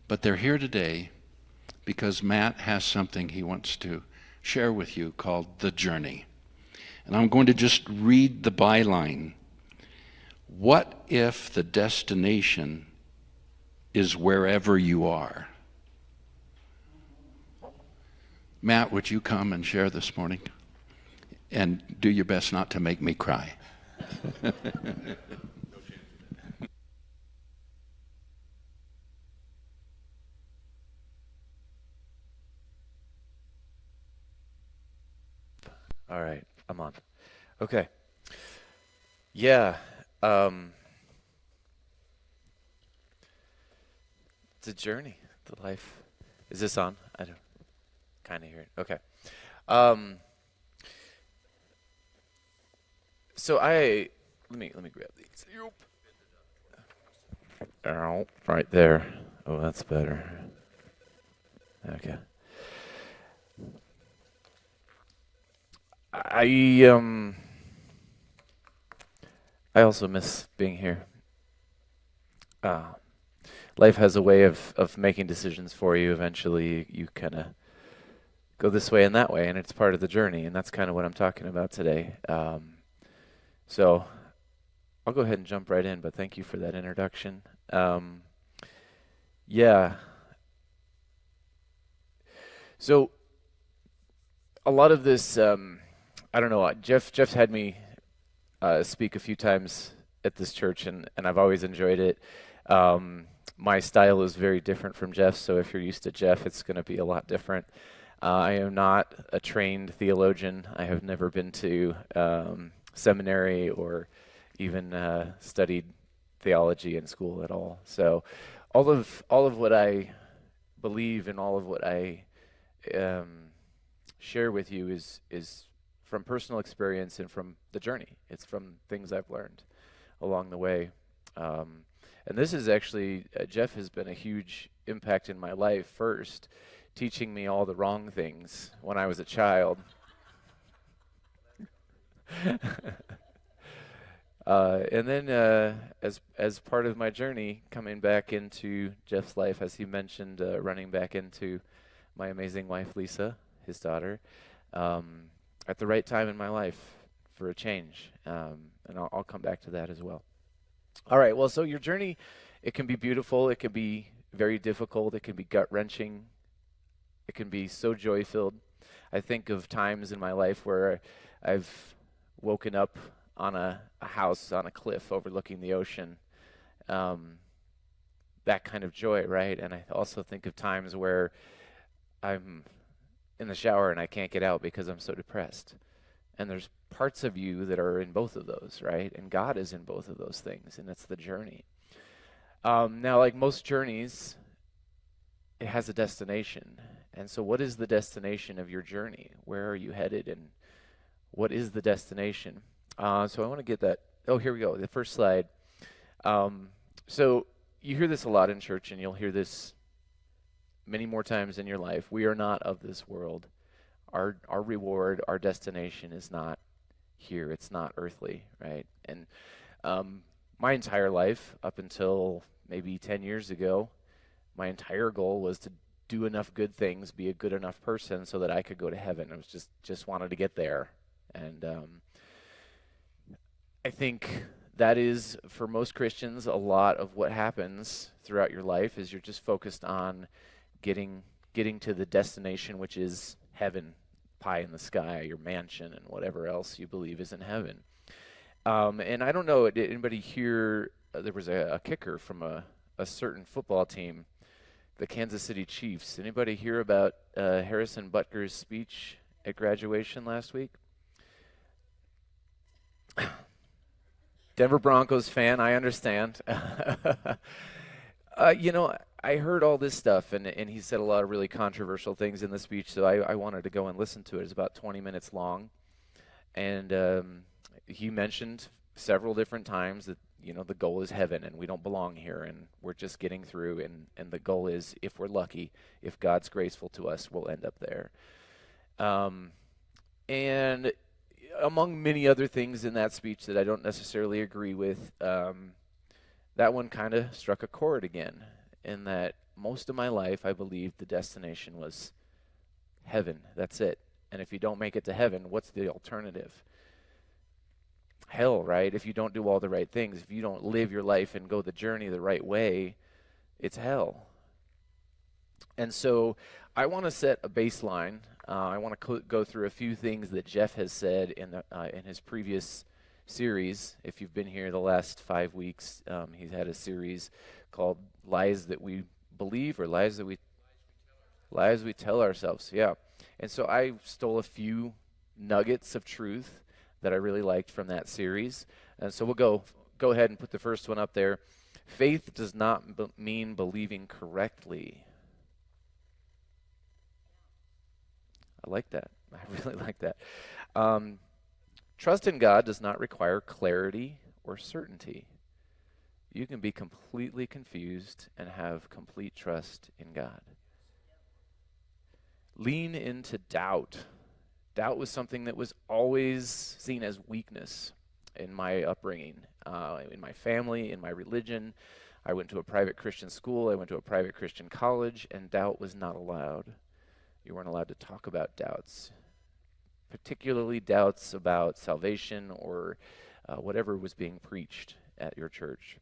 But they're here today because Matt has something he wants to share with you called The Journey. And I'm going to just read the byline. What if the destination is wherever you are? Matt, would you come and share this morning? And do your best not to make me cry. All right, I'm on. Okay. Yeah. It's a journey. The life. Is this on? I don't kind of hear it. Okay. Um, so let me grab these. Yoop. Ow, right there. Oh, that's better. Okay. I also miss being here. Uh, Life has a way of making decisions for you. Eventually, you kind of go this way and that way, and it's part of the journey, and that's kind of what I'm talking about today. So I'll go ahead and jump right in, but thank you for that introduction. Yeah. So a lot of this, I don't know. Jeff's had me speak a few times at this church, and I've always enjoyed it. My style is very different from Jeff's, so if you're used to Jeff, it's going to be a lot different. I am not a trained theologian. I have never been to seminary or even studied theology in school at all. So all of what I believe and all of what I share with you is from personal experience and from the journey. It's from things I've learned along the way. And this is actually, Jeff has been a huge impact in my life. First, teaching me all the wrong things when I was a child. And then as part of my journey, coming back into Jeff's life, as he mentioned, running back into my amazing wife, Lisa, his daughter, at the right time in my life for a change. And I'll come back to that as well. All right, well, so your journey, it can be beautiful, it can be very difficult, it can be gut-wrenching, it can be so joy-filled. I think of times in my life where I've woken up on a house on a cliff overlooking the ocean, that kind of joy, right? And I also think of times where I'm in the shower and I can't get out because I'm so depressed. And there's parts of you that are in both of those, right? And God is in both of those things, and it's the journey. Now, like most journeys, it has a destination. And so what is the destination of your journey? Where are you headed, and what is the destination? So I want to get that. Oh, here we go, the first slide. So you hear this a lot in church, and you'll hear this many more times in your life. We are not of this world. Our reward, our destination is not here. It's not earthly, right? And my entire life, up until maybe 10 years ago, my entire goal was to do enough good things, be a good enough person so that I could go to heaven. I was just wanted to get there. And I think that is, for most Christians, a lot of what happens throughout your life is you're just focused on getting to the destination, which is heaven, pie in the sky, your mansion, and whatever else you believe is in heaven. And I don't know, did anybody hear, there was a kicker from a certain football team, the Kansas City Chiefs. Anybody hear about Harrison Butker's speech at graduation last week? Denver Broncos fan, I understand. I heard all this stuff, and he said a lot of really controversial things in the speech, so I wanted to go and listen to it. It's about 20 minutes long, and he mentioned several different times that, the goal is heaven, and we don't belong here, and we're just getting through, and the goal is, if we're lucky, if God's graceful to us, we'll end up there. And among many other things in that speech that I don't necessarily agree with, that one kind of struck a chord again, in that most of my life, I believed the destination was heaven. That's it. And if you don't make it to heaven, what's the alternative? Hell, right? If you don't do all the right things, if you don't live your life and go the journey the right way, it's hell. And so I want to set a baseline. I want to go through a few things that Jeff has said in his previous series. If you've been here the last 5 weeks, he's had a series called Lies That We Believe, or Lies We Tell Ourselves. Yeah. And so I stole a few nuggets of truth that I really liked from that series. And so we'll go ahead and put the first one up there. Faith does not mean believing correctly. I like that. I really like that. Trust in God does not require clarity or certainty. You can be completely confused and have complete trust in God. Lean into doubt. Doubt was something that was always seen as weakness in my upbringing, in my family, in my religion. I went to a private Christian school. I went to a private Christian college, and doubt was not allowed. You weren't allowed to talk about doubts, particularly doubts about salvation or whatever was being preached at your church.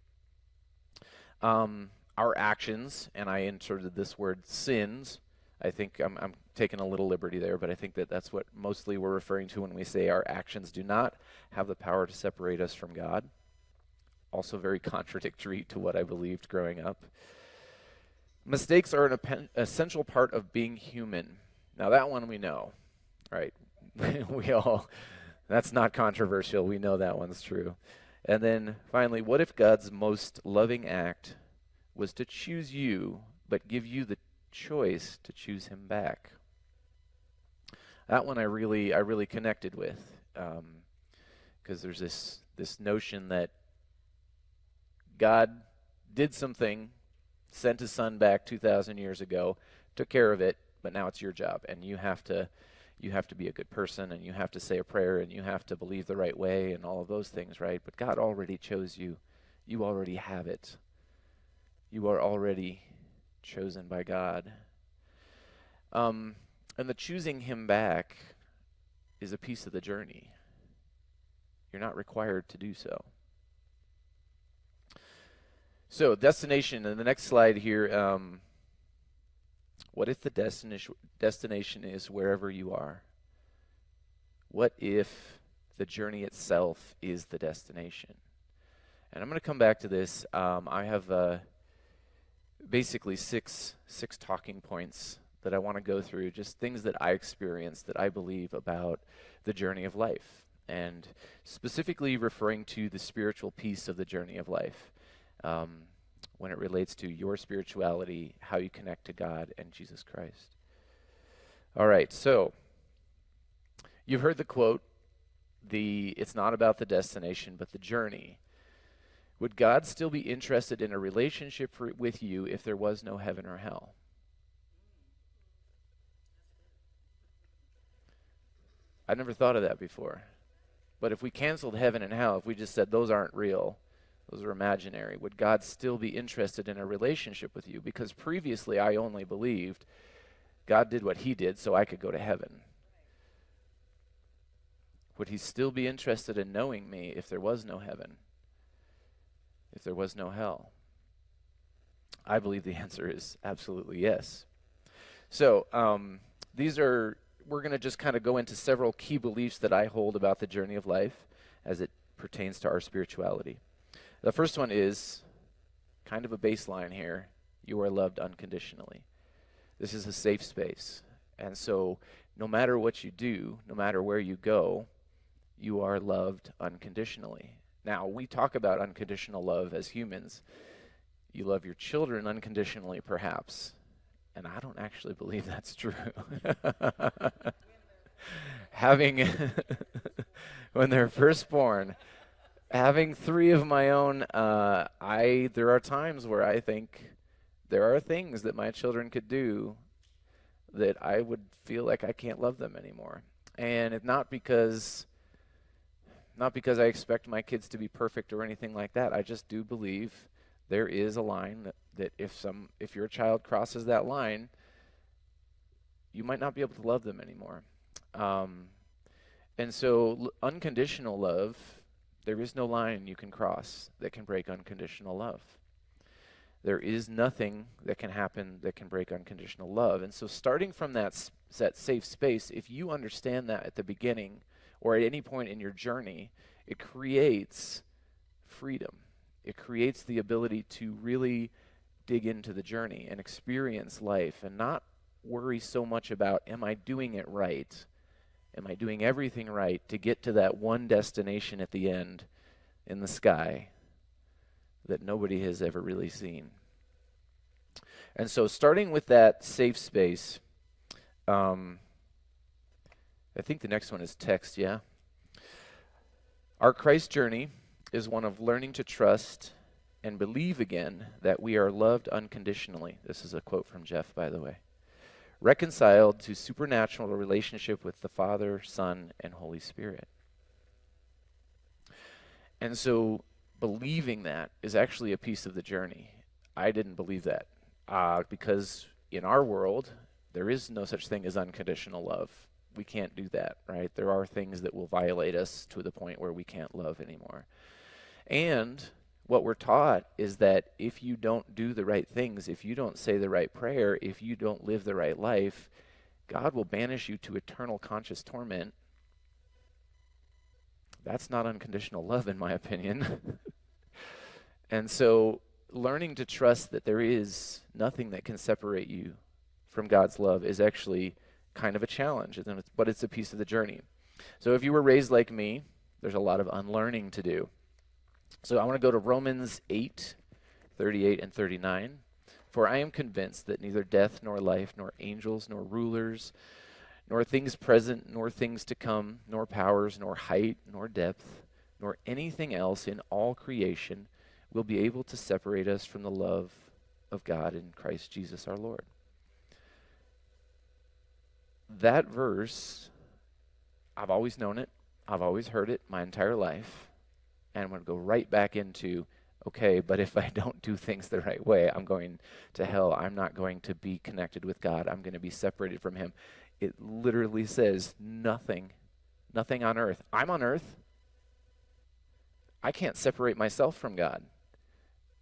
Our actions, and I inserted this word sins. I think I'm taking a little liberty there, but I think that's what mostly we're referring to when we say our actions do not have the power to separate us from God. Also very contradictory to what I believed growing up. Mistakes are an essential part of being human. Now that one we know, right? That's not controversial. We know that one's true. And then finally, what if God's most loving act was to choose you, but give you the choice to choose him back? That one I really connected with, because there's this notion that God did something, sent his son back 2,000 years ago, took care of it, but now it's your job, and you have to be a good person, and you have to say a prayer, and you have to believe the right way, and all of those things, right? But God already chose you. You already have it. You are already chosen by God. And the choosing him back is a piece of the journey. You're not required to do so. So, destination, in the next slide here, what if the destination is wherever you are? What if the journey itself is the destination? And I'm going to come back to this. I have basically six talking points that I want to go through, just things that I experienced that I believe about the journey of life, and specifically referring to the spiritual piece of the journey of life. When it relates to your spirituality, how you connect to God and Jesus Christ. All right, so you've heard the quote, it's not about the destination, but the journey. Would God still be interested in a relationship with you if there was no heaven or hell? I never thought of that before. But if we canceled heaven and hell, if we just said those aren't real, those are imaginary, would God still be interested in a relationship with you? Because previously I only believed God did what he did so I could go to heaven. Would he still be interested in knowing me if there was no heaven? If there was no hell? I believe the answer is absolutely yes. So we're going to just kind of go into several key beliefs that I hold about the journey of life as it pertains to our spirituality. The first one is kind of a baseline here. You are loved unconditionally. This is a safe space. And so no matter what you do, no matter where you go, you are loved unconditionally. Now, we talk about unconditional love as humans. You love your children unconditionally, perhaps. And I don't actually believe that's true. When they're first born, having 3 of my own, there are times where I think there are things that my children could do that I would feel like I can't love them anymore. And it's not because I expect my kids to be perfect or anything like that. I just do believe There is a line that if your child crosses that line, you might not be able to love them anymore. And so unconditional love, there is no line you can cross that can break unconditional love. There is nothing that can happen that can break unconditional love. And so starting from that safe space, if you understand that at the beginning or at any point in your journey, it creates freedom. It creates the ability to really dig into the journey and experience life and not worry so much about, am I doing it right? Am I doing everything right to get to that one destination at the end in the sky that nobody has ever really seen? And so starting with that safe space, I think the next one is text, yeah? Our Christ journey is one of learning to trust and believe again that we are loved unconditionally. This is a quote from Jeff, by the way. Reconciled to supernatural relationship with the Father, Son, and Holy Spirit. And so believing that is actually a piece of the journey. I didn't believe that because in our world, there is no such thing as unconditional love. We can't do that, right? There are things that will violate us to the point where we can't love anymore. And what we're taught is that if you don't do the right things, if you don't say the right prayer, if you don't live the right life, God will banish you to eternal conscious torment. That's not unconditional love, in my opinion. And so learning to trust that there is nothing that can separate you from God's love is actually kind of a challenge, but it's a piece of the journey. So if you were raised like me, there's a lot of unlearning to do. So I want to go to Romans 8:38 and 39. For I am convinced that neither death nor life, nor angels, nor rulers, nor things present, nor things to come, nor powers, nor height, nor depth, nor anything else in all creation will be able to separate us from the love of God in Christ Jesus our Lord. That verse, I've always known it. I've always heard it my entire life. And I'm going to go right back into, okay, but if I don't do things the right way, I'm going to hell. I'm not going to be connected with God. I'm going to be separated from him. It literally says nothing on earth. I'm on earth. I can't separate myself from God.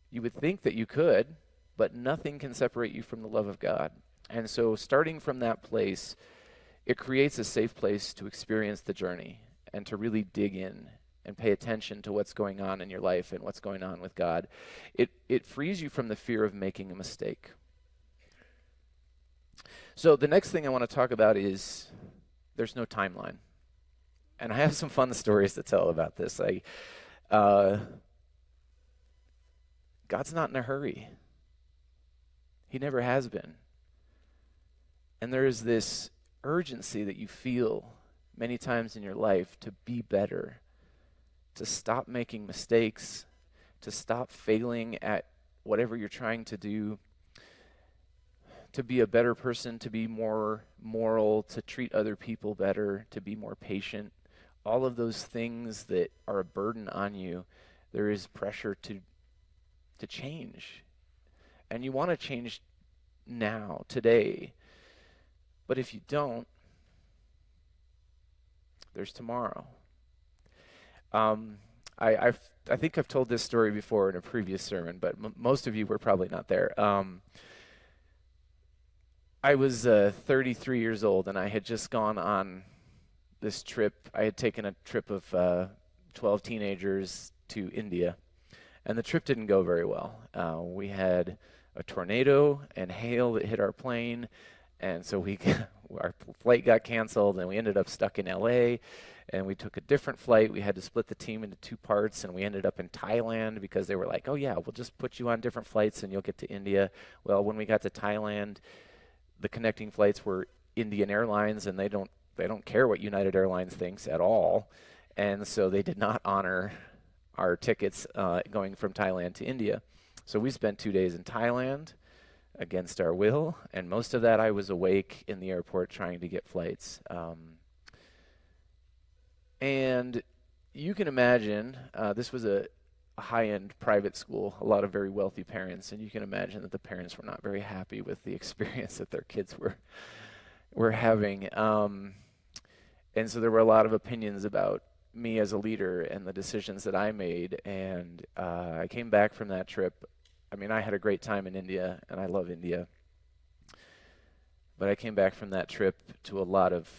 You would think that you could, but nothing can separate you from the love of God. And so starting from that place, it creates a safe place to experience the journey and to really dig in and pay attention to what's going on in your life and what's going on with God. It frees you from the fear of making a mistake. So the next thing I want to talk about is there's no timeline. And I have some fun stories to tell about this. God's not in a hurry. He never has been. And there is this urgency that you feel many times in your life to be better, to stop making mistakes, to stop failing at whatever you're trying to do, to be a better person, to be more moral, to treat other people better, to be more patient. All of those things that are a burden on you, there is pressure to change. And you want to change now, today. But if you don't, there's tomorrow. I think I've told this story before in a previous sermon, but most of you were probably not there. I was 33 years old, and I had just gone on this trip. I had taken a trip of 12 teenagers to India, and the trip didn't go very well. We had a tornado and hail that hit our plane, and so our flight got canceled, and we ended up stuck in LA, and we took a different flight. We had to split the team into two parts, and we ended up in Thailand because they were like, oh yeah, we'll just put you on different flights and you'll get to India. Well, when we got to Thailand, the connecting flights were Indian Airlines, and they don't care what United Airlines thinks at all, and so they did not honor our tickets going from Thailand to India. So we spent 2 days in Thailand against our will, and most of that I was awake in the airport trying to get flights. And you can imagine, this was a a high-end private school, a lot of very wealthy parents, and you can imagine that the parents were not very happy with the experience that their kids were having. And so there were a lot of opinions about me as a leader and the decisions that I made. And I came back from that trip. I mean, I had a great time in India, and I love India. But I came back from that trip to a lot of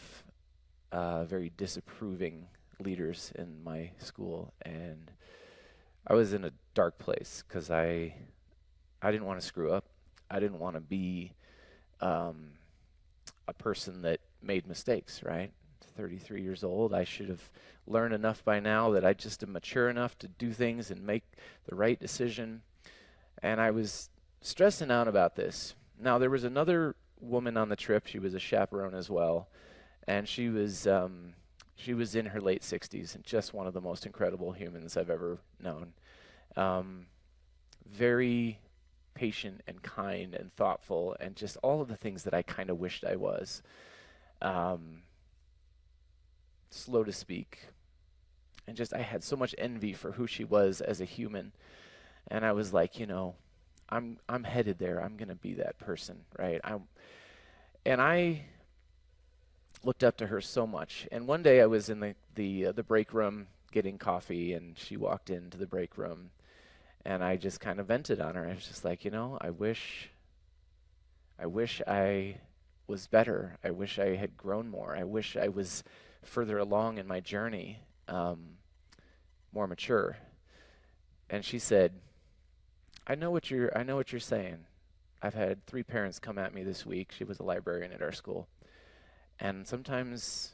very disapproving leaders in my school, and I was in a dark place because I didn't want to screw up. I didn't want to be a person that made mistakes, right? 33 years old, I should have learned enough by now that I just am mature enough to do things and make the right decision. And I was stressing out about this. Now, there was another woman on the trip. She was a chaperone as well, and she was in her late 60s and just one of the most incredible humans I've ever known. Very patient and kind and thoughtful, and just all of the things that I kind of wished I was. Slow to speak, and just I had so much envy for who she was as a human, and I was like, I'm headed there. I'm gonna be that person, right? I looked up to her so much. And one day I was in the break room getting coffee, and she walked into the break room, and I just kind of vented on her. I was just like, I wish I was better. I wish I had grown more. I wish I was further along in my journey, more mature. And she said, I know what you're saying. I've had 3 parents come at me this week. She was a librarian at our school. And sometimes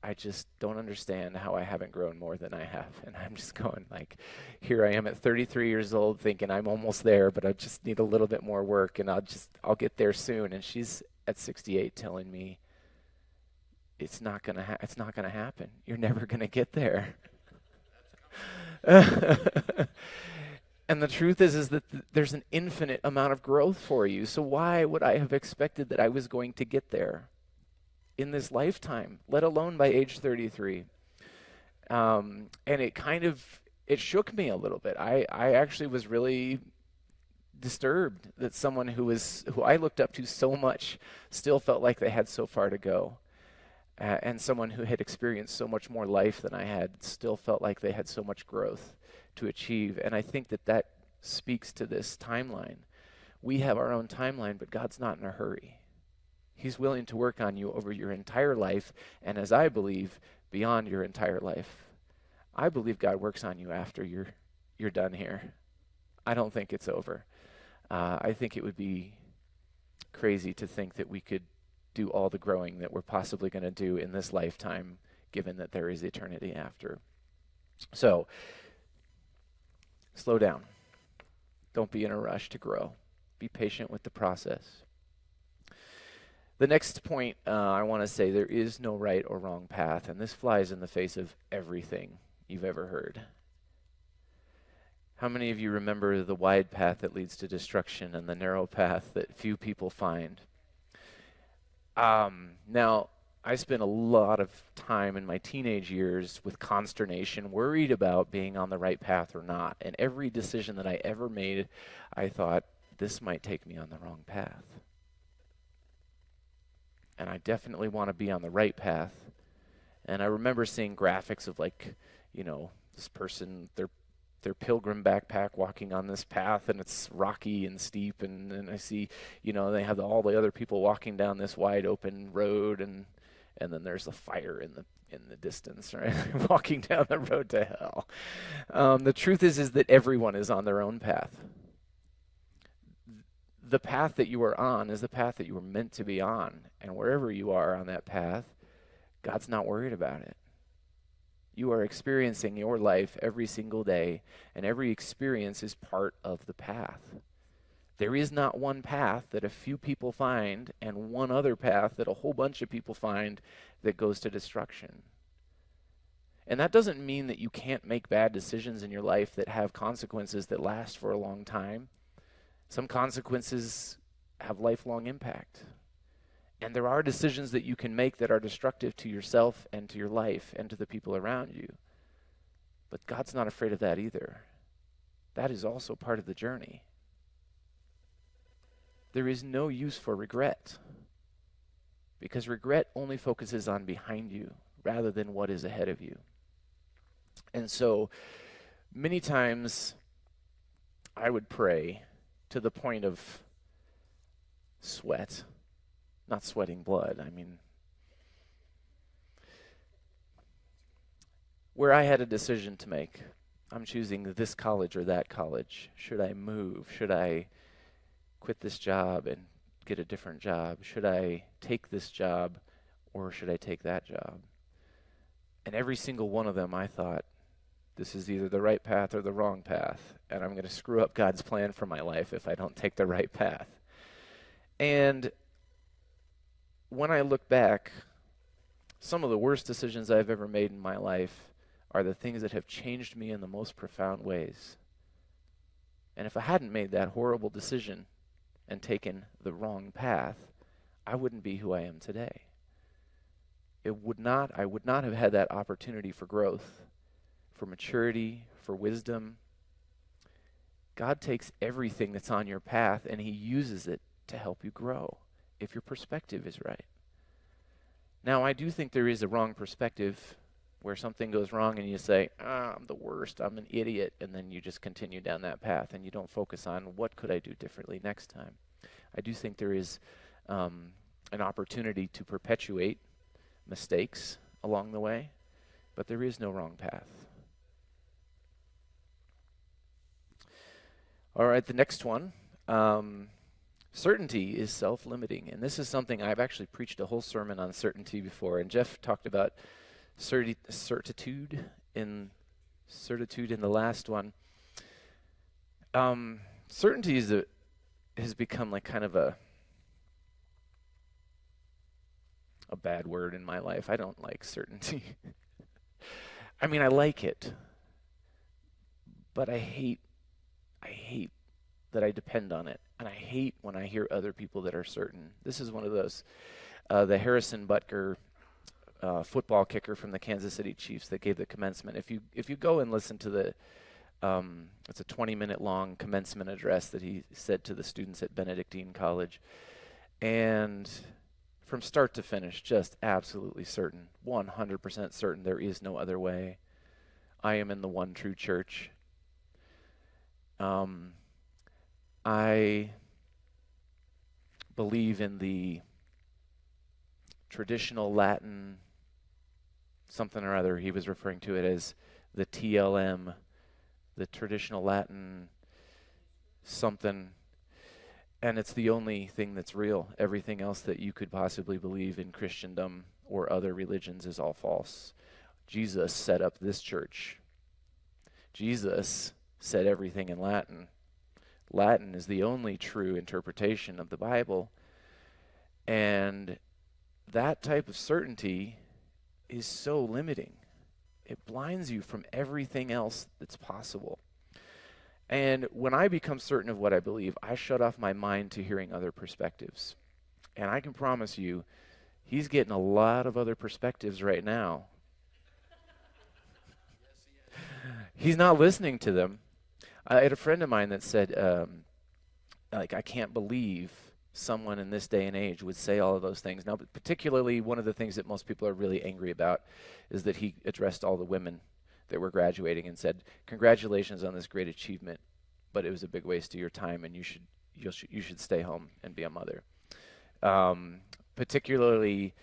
I just don't understand how I haven't grown more than I have. And I'm just going like, here I am at 33 years old thinking I'm almost there, but I just need a little bit more work, and I'll get there soon. And she's at 68 telling me, it's not gonna happen. You're never gonna get there. And the truth is that there's an infinite amount of growth for you. So why would I have expected that I was going to get there in this lifetime, let alone by age 33? And it shook me a little bit. I actually was really disturbed that someone who I looked up to so much still felt like they had so far to go. And someone who had experienced so much more life than I had still felt like they had so much growth to achieve. And I think that speaks to this timeline. We have our own timeline, but God's not in a hurry. He's willing to work on you over your entire life, and as I believe, beyond your entire life. I believe God works on you after you're done here. I don't think it's over. I think it would be crazy to think that we could do all the growing that we're possibly going to do in this lifetime, given that there is eternity after. So, slow down. Don't be in a rush to grow. Be patient with the process. The next point I want to say, there is no right or wrong path, and this flies in the face of everything you've ever heard. How many of you remember the wide path that leads to destruction and the narrow path that few people find? Now, I spent a lot of time in my teenage years with consternation, worried about being on the right path or not. And every decision that I ever made, I thought, this might take me on the wrong path. And I definitely want to be on the right path. And I remember seeing graphics of this person, their pilgrim backpack walking on this path, and it's rocky and steep, and I see, they have all the other people walking down this wide open road, and then there's a fire in the distance, right? Walking down the road to hell. The truth is that everyone is on their own path. The path that you are on is the path that you were meant to be on, and wherever you are on that path, God's not worried about it. You are experiencing your life every single day, and every experience is part of the path. There is not one path that a few people find and one other path that a whole bunch of people find that goes to destruction. And that doesn't mean that you can't make bad decisions in your life that have consequences that last for a long time. Some consequences have lifelong impact. And there are decisions that you can make that are destructive to yourself and to your life and to the people around you. But God's not afraid of that either. that is also part of the journey. There is no use for regret, because regret only focuses on behind you rather than what is ahead of you. And so many times I would pray to the point of sweat, not sweating blood. I mean, where I had a decision to make. I'm choosing this college or that college. Should I move? Should I quit this job and get a different job? Should I take this job or should I take that job? And every single one of them I thought, this is either the right path or the wrong path, and I'm going to screw up God's plan for my life if I don't take the right path. And when I look back, some of the worst decisions I've ever made in my life are the things that have changed me in the most profound ways. And if I hadn't made that horrible decision and taken the wrong path, I wouldn't be who I am today. I would not have had that opportunity for growth, for maturity, for wisdom. God takes everything that's on your path and he uses it to help you grow if your perspective is right. Now, I do think there is a wrong perspective where something goes wrong and you say, I'm the worst, I'm an idiot, and then you just continue down that path and you don't focus on what could I do differently next time. I do think there is an opportunity to perpetuate mistakes along the way, but there is no wrong path. All right, the next one. Certainty is self-limiting, and this is something I've actually preached a whole sermon on certainty before, and Jeff talked about certitude in the last one. Certainty has become like kind of a bad word in my life. I don't like certainty. I mean, I like it, but I hate that I depend on it. And I hate when I hear other people that are certain. This is one of those. The Harrison Butker football kicker from the Kansas City Chiefs that gave the commencement. If you go and listen to the, it's a 20-minute long commencement address that he said to the students at Benedictine College. And from start to finish, just absolutely certain, 100% certain there is no other way. I am in the one true church. I believe in the traditional Latin, something or other. He was referring to it as the TLM, the traditional Latin something. And it's the only thing that's real. Everything else that you could possibly believe in Christendom or other religions is all false. Jesus set up this church. Jesus said everything in Latin. Latin is the only true interpretation of the Bible. And that type of certainty is so limiting. It blinds you from everything else that's possible. And when I become certain of what I believe, I shut off my mind to hearing other perspectives. And I can promise you, he's getting a lot of other perspectives right now. He's not listening to them. I had a friend of mine that said, I can't believe someone in this day and age would say all of those things. Now, particularly one of the things that most people are really angry about is that he addressed all the women that were graduating and said, congratulations on this great achievement, but it was a big waste of your time and you should stay home and be a mother. Particularly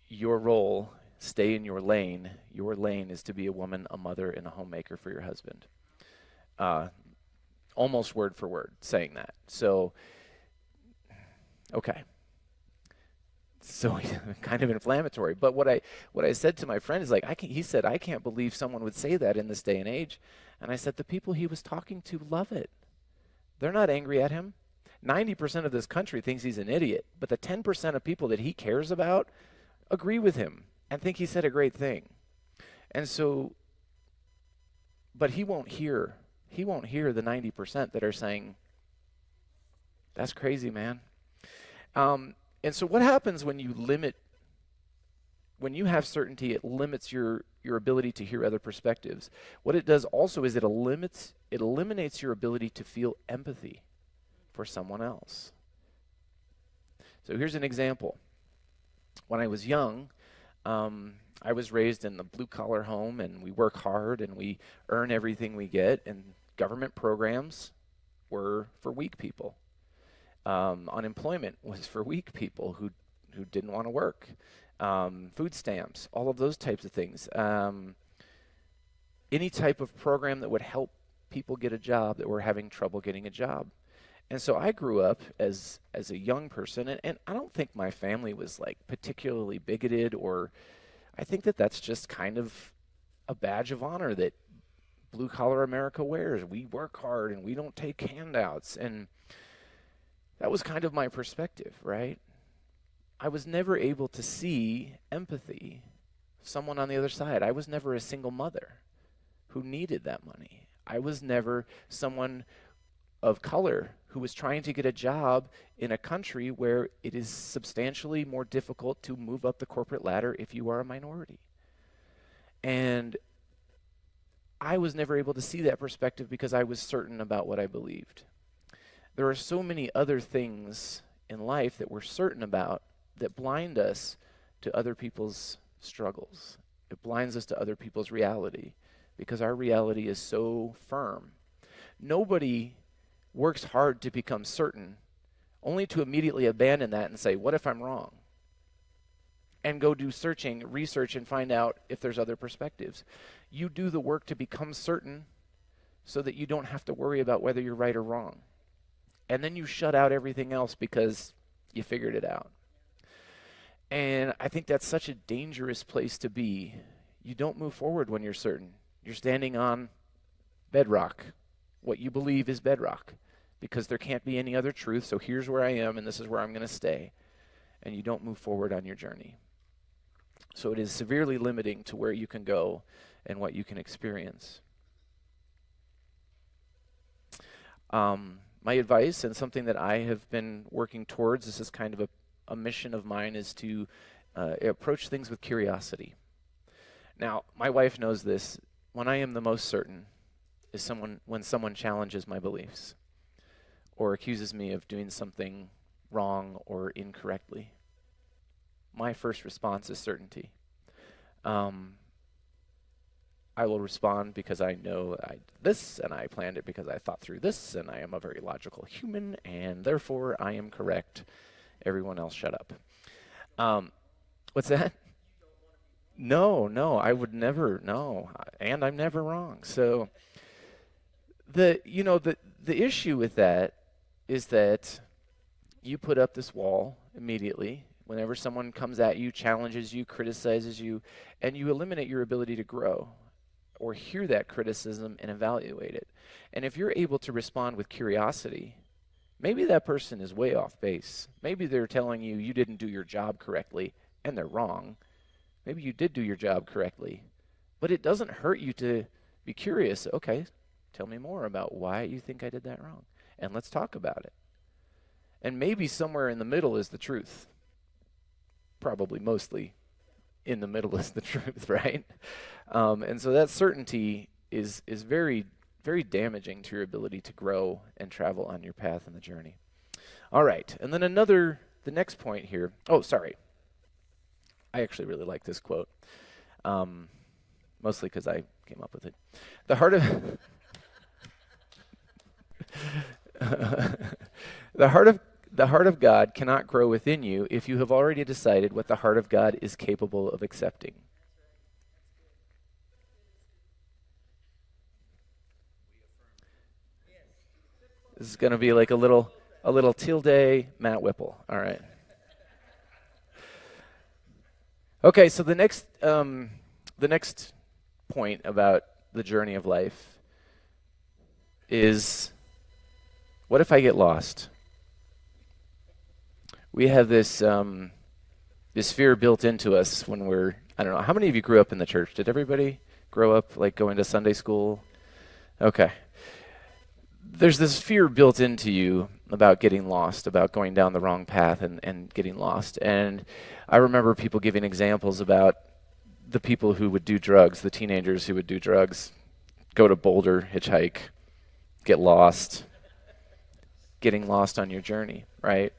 your role, stay in your lane. Your lane is to be a woman, a mother, and a homemaker for your husband. Almost word for word saying that. So, okay. So kind of inflammatory. But what I said to my friend is like, he said, I can't believe someone would say that in this day and age. And I said, the people he was talking to love it. They're not angry at him. 90% of this country thinks he's an idiot. But the 10% of people that he cares about agree with him and think he said a great thing. And so, but he won't hear the 90% that are saying, that's crazy, man. And so what happens when you when you have certainty, it limits your ability to hear other perspectives. What it does also is it eliminates your ability to feel empathy for someone else. So here's an example. When I was young, I was raised in the blue-collar home, and we work hard, and we earn everything we get, and government programs were for weak people. Unemployment was for weak people who didn't want to work. Food stamps, all of those types of things. Any type of program that would help people get a job that were having trouble getting a job. And so I grew up as a young person, and I don't think my family was like particularly bigoted, or I think that that's just kind of a badge of honor that blue-collar America wears. We work hard and we don't take handouts, and that was kind of my perspective, right? I was never able to see empathy, someone on the other side. I was never a single mother who needed that money. I was never someone of color who was trying to get a job in a country where it is substantially more difficult to move up the corporate ladder if you are a minority. And I was never able to see that perspective because I was certain about what I believed. There are so many other things in life that we're certain about that blind us to other people's struggles. It blinds us to other people's reality because our reality is so firm. Nobody works hard to become certain, only to immediately abandon that and say, what if I'm wrong? And go do research, and find out if there's other perspectives. You do the work to become certain so that you don't have to worry about whether you're right or wrong. And then you shut out everything else because you figured it out. And I think that's such a dangerous place to be. You don't move forward when you're certain. You're standing on bedrock. What you believe is bedrock, because there can't be any other truth, so here's where I am and this is where I'm going to stay. And you don't move forward on your journey. So it is severely limiting to where you can go and what you can experience. My advice, and something that I have been working towards, this is kind of a mission of mine, is to approach things with curiosity. Now, my wife knows this. When I am the most certain is when someone challenges my beliefs or accuses me of doing something wrong or incorrectly. My first response is certainty. I will respond because I know I did this, and I planned it because I thought through this, and I am a very logical human, and therefore I am correct. Everyone else shut up. What's that? No, I would never, no. And I'm never wrong. So the issue with that is that you put up this wall immediately whenever someone comes at you, challenges you, criticizes you, and you eliminate your ability to grow or hear that criticism and evaluate it. And if you're able to respond with curiosity, maybe that person is way off base. Maybe they're telling you you didn't do your job correctly, and they're wrong. Maybe you did do your job correctly, but it doesn't hurt you to be curious. Okay, tell me more about why you think I did that wrong, and let's talk about it. And maybe somewhere in the middle is the truth. Probably mostly in the middle is the truth, right? And so that certainty is very, very damaging to your ability to grow and travel on your path in the journey. All right, and then the next point here. Oh, sorry. I actually really like this quote, mostly because I came up with it. The heart of the heart of God cannot grow within you if you have already decided what the heart of God is capable of accepting. This is going to be like a little tilde Matt Whipple. All right. Okay, so the next point about the journey of life is, what if I get lost? We have this fear built into us when we're, I don't know, how many of you grew up in the church? Did everybody grow up like going to Sunday school? Okay. There's this fear built into you about getting lost, about going down the wrong path and getting lost. And I remember people giving examples about the people who would do drugs, the teenagers who would do drugs, go to Boulder, hitchhike, get lost, getting lost on your journey, right?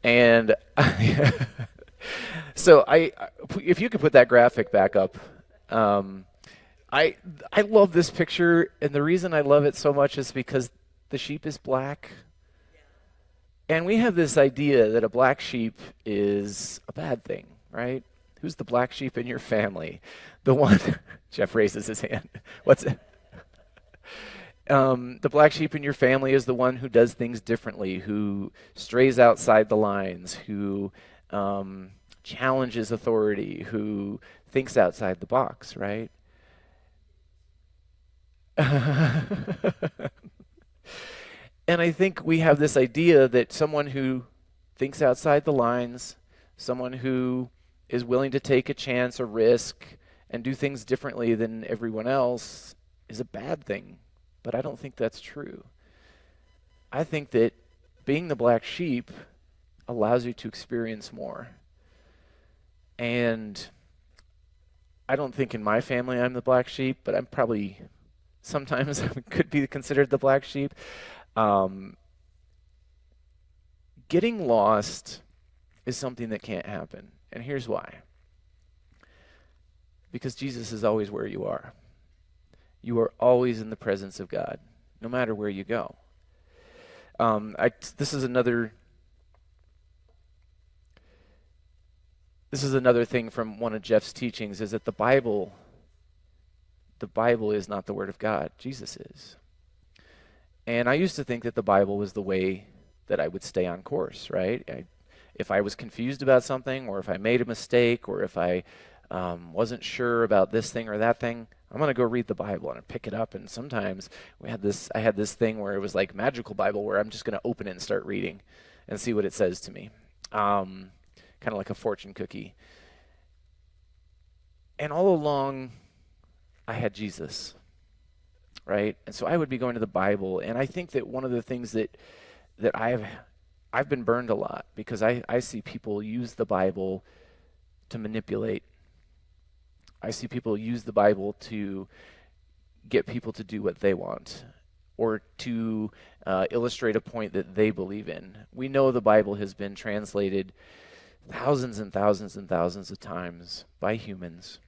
And so if you could put that graphic back up, I love this picture, and the reason I love it so much is because the sheep is black. And we have this idea that a black sheep is a bad thing, right? Who's the black sheep in your family? The one, Jeff raises his hand. What's it? The black sheep in your family is the one who does things differently, who strays outside the lines, who challenges authority, who thinks outside the box, right? And I think we have this idea that someone who thinks outside the lines, someone who is willing to take a chance, a risk, and do things differently than everyone else is a bad thing. But I don't think that's true. I think that being the black sheep allows you to experience more. And I don't think in my family I'm the black sheep, but I'm probably sometimes could be considered the black sheep. Getting lost is something that can't happen. And here's why. Because Jesus is always where you are. You are always in the presence of God, no matter where you go. This is another thing from one of Jeff's teachings, is that the Bible is not the Word of God. Jesus is. And I used to think that the Bible was the way that I would stay on course, right? If I was confused about something, or if I made a mistake, or if I wasn't sure about this thing or that thing, I'm going to go read the Bible and pick it up. And sometimes I had this thing where it was like magical Bible, where I'm just going to open it and start reading and see what it says to me. Kind of like a fortune cookie. And all along, I had Jesus. Right? And so I would be going to the Bible, and I think that one of the things that I've been burned a lot, because I see people use the Bible to manipulate. I see people use the Bible to get people to do what they want, or to illustrate a point that they believe in. We know the Bible has been translated thousands and thousands and thousands of times by humans.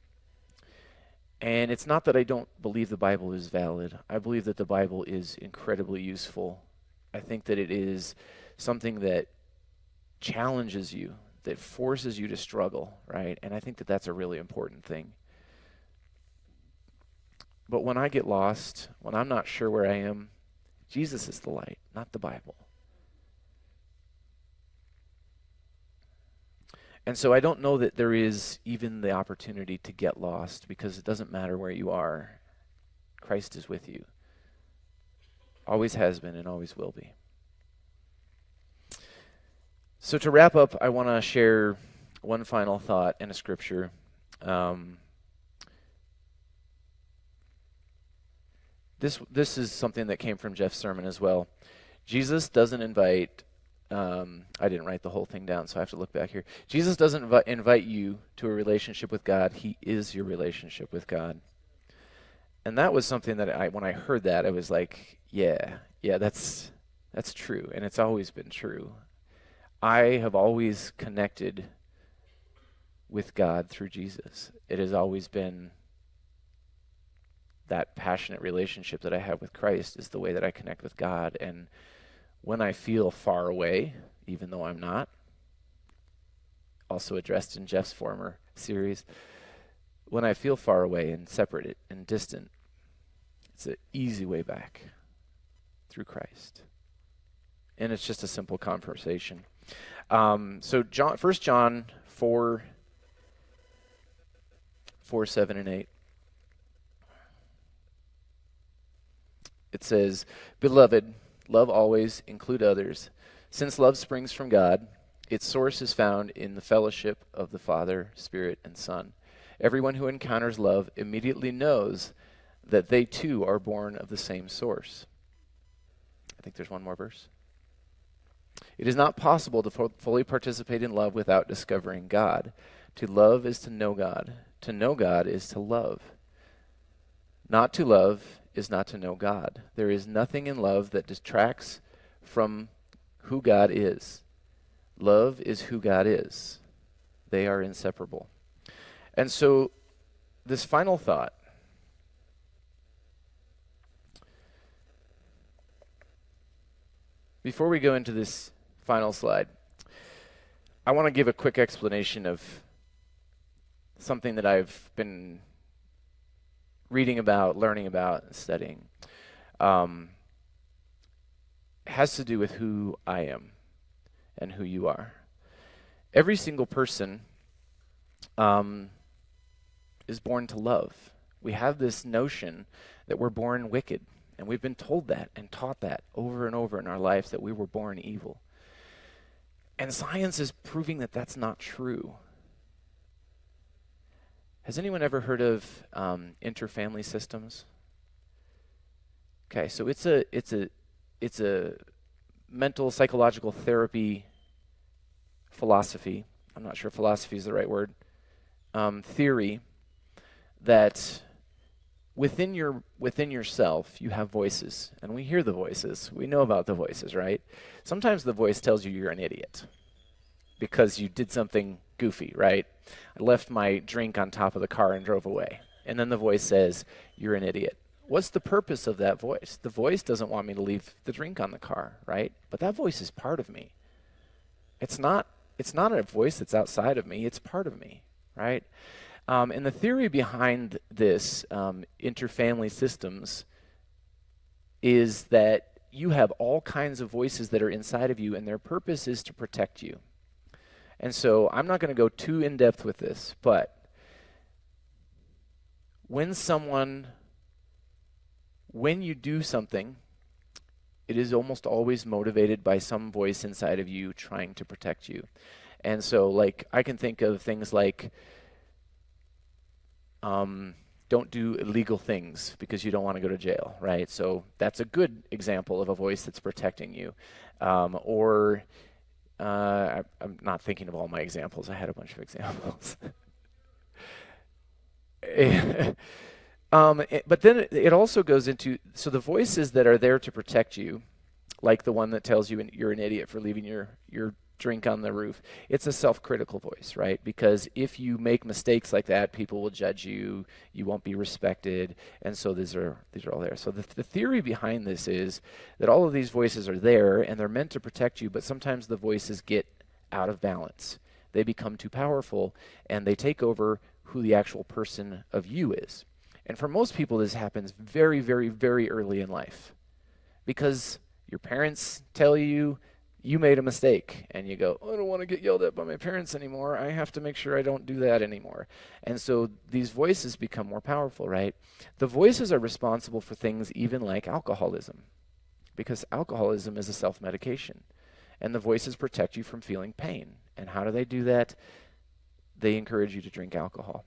And it's not that I don't believe the Bible is valid. I believe that the Bible is incredibly useful. I think that it is something that challenges you, that forces you to struggle, right? And I think that that's a really important thing. But when I get lost, when I'm not sure where I am, Jesus is the light, not the Bible. And so I don't know that there is even the opportunity to get lost, because it doesn't matter where you are. Christ is with you. Always has been and always will be. So to wrap up, I want to share one final thought in a scripture. This is something that came from Jeff's sermon as well. Jesus doesn't invite I didn't write the whole thing down, so I have to look back here. Jesus doesn't invite you to a relationship with God. He is your relationship with God. And that was something that when I heard that, I was like, yeah, that's true, and it's always been true. I have always connected with God through Jesus. It has always been that passionate relationship that I have with Christ is the way that I connect with God. And when I feel far away, even though I'm not, also addressed in Jeff's former series, when I feel far away and separate and distant, it's an easy way back through Christ. And it's just a simple conversation. So 1 John 4, 7 and 8. It says, "Beloved, love always, include others. Since love springs from God, its source is found in the fellowship of the Father, Spirit, and Son. Everyone who encounters love immediately knows that they too are born of the same source." I think there's one more verse. It is not possible to fully participate in love without discovering God. To love is to know God. To know God is to love. Not to love is not to know God. There is nothing in love that detracts from who God is. Love is who God is. They are inseparable. And so, this final thought, before we go into this final slide, I want to give a quick explanation of something that I've been reading about, learning about, studying. Has to do with who I am and who you are. Every single person is born to love. We have this notion that we're born wicked, and we've been told that and taught that over and over in our lives, that we were born evil. And science is proving that that's not true. Has anyone ever heard of interfamily systems? Okay, so it's a mental psychological therapy philosophy. I'm not sure philosophy is the right word. Theory that within yourself you have voices, and we hear the voices. We know about the voices, right? Sometimes the voice tells you you're an idiot because you did something goofy, right? I left my drink on top of the car and drove away. And then the voice says, you're an idiot. What's the purpose of that voice? The voice doesn't want me to leave the drink on the car, right? But that voice is part of me. It's not a voice that's outside of me, it's part of me, right? And the theory behind this interfamily systems is that you have all kinds of voices that are inside of you, and their purpose is to protect you. And so I'm not going to go too in-depth with this, but when you do something, it is almost always motivated by some voice inside of you trying to protect you. And so, like, I can think of things like, don't do illegal things because you don't want to go to jail, right? So that's a good example of a voice that's protecting you. I'm not thinking of all my examples. I had a bunch of examples. But then it also goes into, so the voices that are there to protect you, like the one that tells you you're an idiot for leaving your drink on the roof, it's a self-critical voice, right? Because if you make mistakes like that, people will judge you, you won't be respected, and so these are all there. So the theory behind this is that all of these voices are there, and they're meant to protect you, but sometimes the voices get out of balance. They become too powerful, and they take over who the actual person of you is. And for most people, this happens very, very, very early in life. Because your parents tell you made a mistake, and you go, I don't want to get yelled at by my parents anymore. I have to make sure I don't do that anymore. And so these voices become more powerful, right? The voices are responsible for things even like alcoholism, because alcoholism is a self-medication. And the voices protect you from feeling pain. And how do they do that? They encourage you to drink alcohol.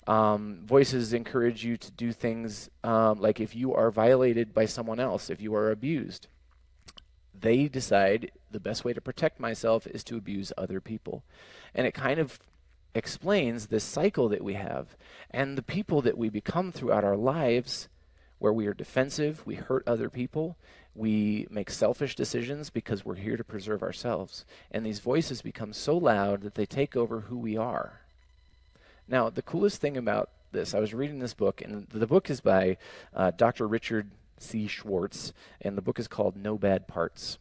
Voices encourage you to do things like if you are violated by someone else, if you are abused, they decide the best way to protect myself is to abuse other people. And it kind of explains this cycle that we have and the people that we become throughout our lives, where we are defensive, we hurt other people, we make selfish decisions because we're here to preserve ourselves. And these voices become so loud that they take over who we are. Now, the coolest thing about this, I was reading this book, and the book is by Dr. Richard C. Schwartz, and the book is called No Bad Parts.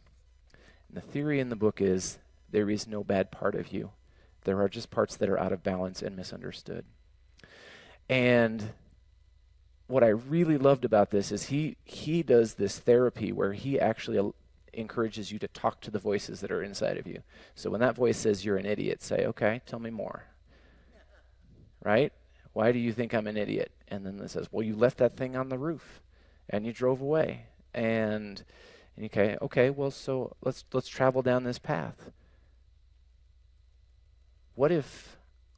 And the theory in the book is there is no bad part of you. There are just parts that are out of balance and misunderstood. And what I really loved about this is he does this therapy where he actually encourages you to talk to the voices that are inside of you. So when that voice says you're an idiot, say, okay, tell me more. Right? Why do you think I'm an idiot? And then it says, well, you left that thing on the roof and you drove away. And okay, well, so let's travel down this path. What's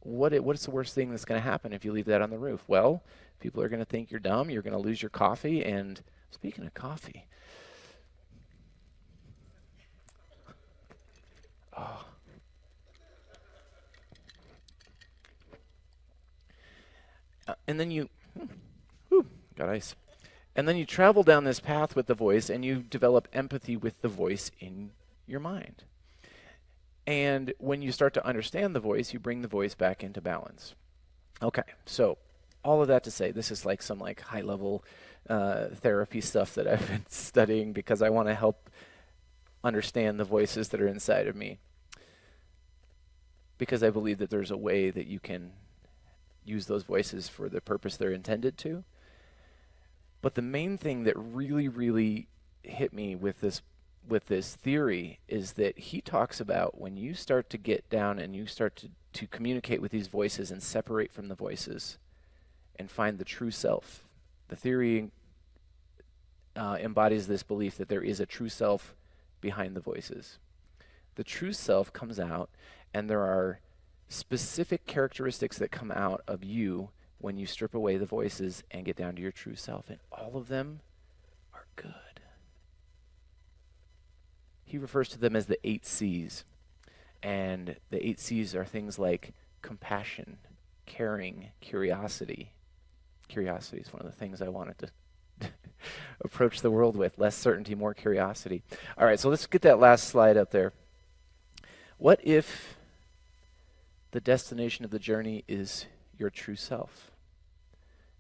the worst thing that's going to happen if you leave that on the roof? Well, people are going to think you're dumb, you're going to lose your coffee, and speaking of coffee, Oh. And then you, got ice. And then you travel down this path with the voice and you develop empathy with the voice in your mind. And when you start to understand the voice, you bring the voice back into balance. Okay, so all of that to say, this is like some like high-level therapy stuff that I've been studying because I want to help understand the voices that are inside of me. Because I believe that there's a way that you can use those voices for the purpose they're intended to. But the main thing that really, really hit me with this theory is that he talks about when you start to get down and you start to communicate with these voices and separate from the voices and find the true self. The theory embodies this belief that there is a true self behind the voices. The true self comes out, and there are specific characteristics that come out of you when you strip away the voices and get down to your true self, and all of them are good. He refers to them as the 8 C's, and the 8 C's are things like compassion, caring, curiosity. Curiosity is one of the things I wanted to approach the world with. Less certainty, more curiosity. All right, so let's get that last slide up there. What if the destination of the journey is your true self?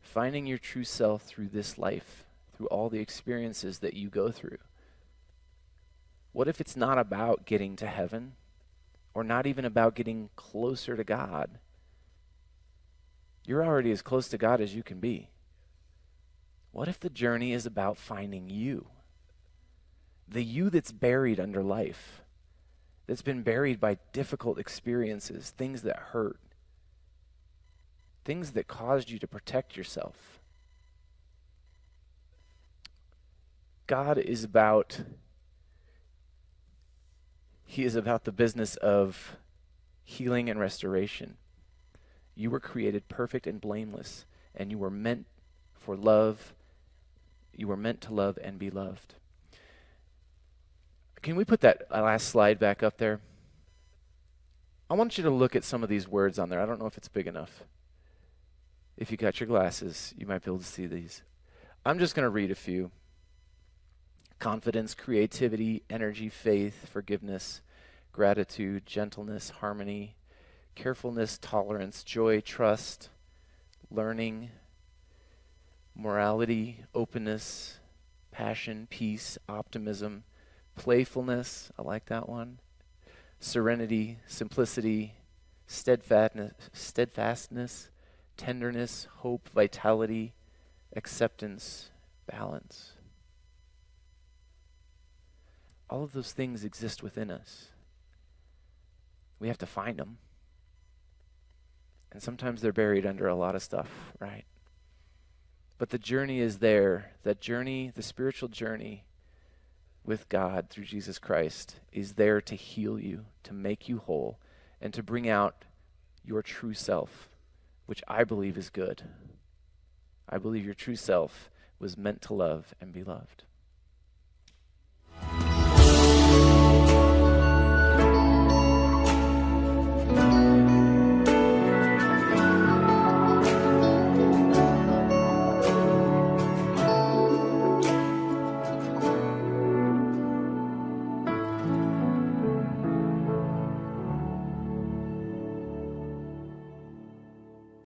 Finding your true self through this life, through all the experiences that you go through. What if it's not about getting to heaven, or not even about getting closer to God? You're already as close to God as you can be. What if the journey is about finding you? The you that's buried under life, that's been buried by difficult experiences, things that hurt, things that caused you to protect yourself. God is about, He is about the business of healing and restoration. You were created perfect and blameless, and you were meant for love. You were meant to love and be loved. Can we put that last slide back up there? I want you to look at some of these words on there. I don't know if it's big enough. If you got your glasses, you might be able to see these. I'm just going to read a few. Confidence, creativity, energy, faith, forgiveness, gratitude, gentleness, harmony, carefulness, tolerance, joy, trust, learning, morality, openness, passion, peace, optimism, playfulness, I like that one, serenity, simplicity, steadfastness, tenderness, hope, vitality, acceptance, balance. All of those things exist within us. We have to find them. And sometimes they're buried under a lot of stuff, right? But the journey is there. That journey, the spiritual journey with God through Jesus Christ, is there to heal you, to make you whole, and to bring out your true self, which I believe is good. I believe your true self was meant to love and be loved.